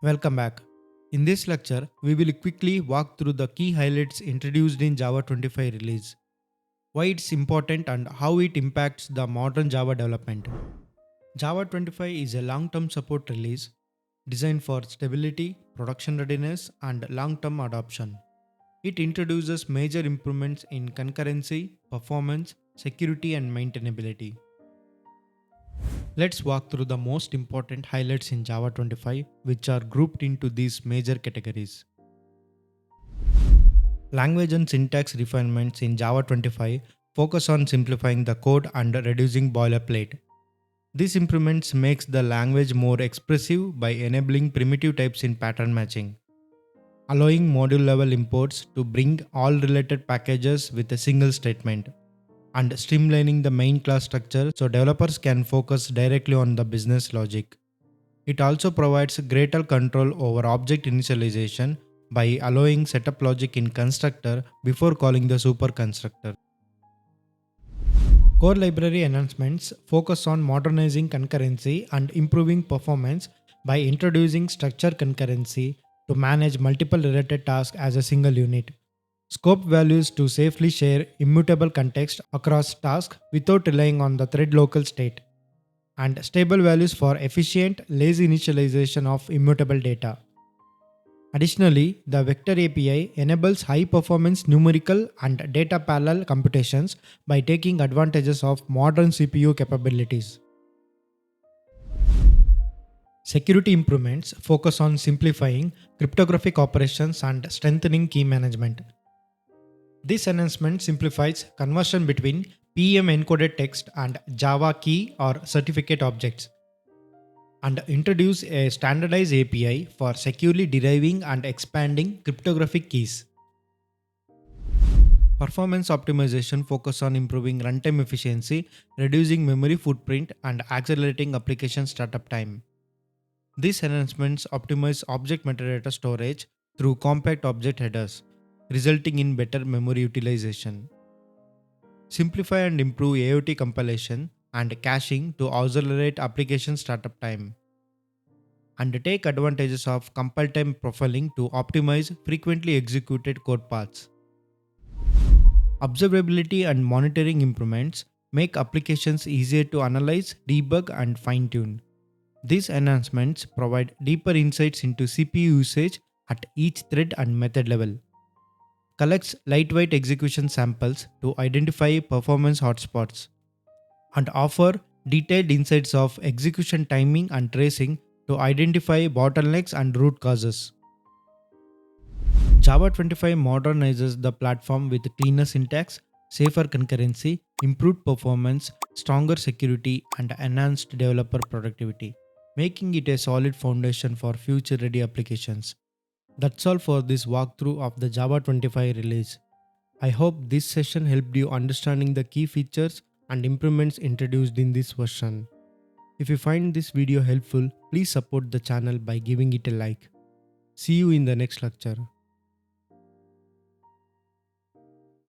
Welcome back. In this lecture, we will quickly walk through the key highlights introduced in Java 25 release, why it's important and how it impacts the modern Java development. Java 25 is a long-term support release designed for stability, production readiness, and long-term adoption. It introduces major improvements in concurrency, performance, security, and maintainability. Let's walk through the most important highlights in Java 25, which are grouped into these major categories. Language and syntax refinements in Java 25 focus on simplifying the code and reducing boilerplate. These improvements makes the language more expressive by enabling primitive types in pattern matching, allowing module level imports to bring all related packages with a single statement, and streamlining the main class structure so developers can focus directly on the business logic. It also provides greater control over object initialization by allowing setup logic in constructor before calling the super constructor. Core library enhancements focus on modernizing concurrency and improving performance by introducing structured concurrency to manage multiple related tasks as a single unit. Scope values to safely share immutable context across tasks without relying on the thread local state, and stable values for efficient, lazy initialization of immutable data. Additionally, the Vector API enables high-performance numerical and data parallel computations by taking advantages of modern CPU capabilities. Security improvements focus on simplifying cryptographic operations and strengthening key management. This enhancement simplifies conversion between PM encoded text and Java key or certificate objects, and introduce a standardized API for securely deriving and expanding cryptographic keys. Performance optimization focus on improving runtime efficiency, reducing memory footprint, and accelerating application startup time. These enhancements optimize object metadata storage through compact object headers, resulting in better memory utilization. Simplify and improve AOT compilation and caching to accelerate application startup time, and take advantages of compile time profiling to optimize frequently executed code paths. Observability and monitoring improvements make applications easier to analyze, debug, and fine tune. These enhancements provide deeper insights into CPU usage at each thread and method level, collects lightweight execution samples to identify performance hotspots, and offer detailed insights of execution timing and tracing to identify bottlenecks and root causes. Java 25 modernizes the platform with cleaner syntax, safer concurrency, improved performance, stronger security, and enhanced developer productivity, making it a solid foundation for future ready applications. That's all for this walkthrough of the Java 25 release. I hope this session helped you understanding the key features and improvements introduced in this version. If you find this video helpful, please support the channel by giving it a like. See you in the next lecture.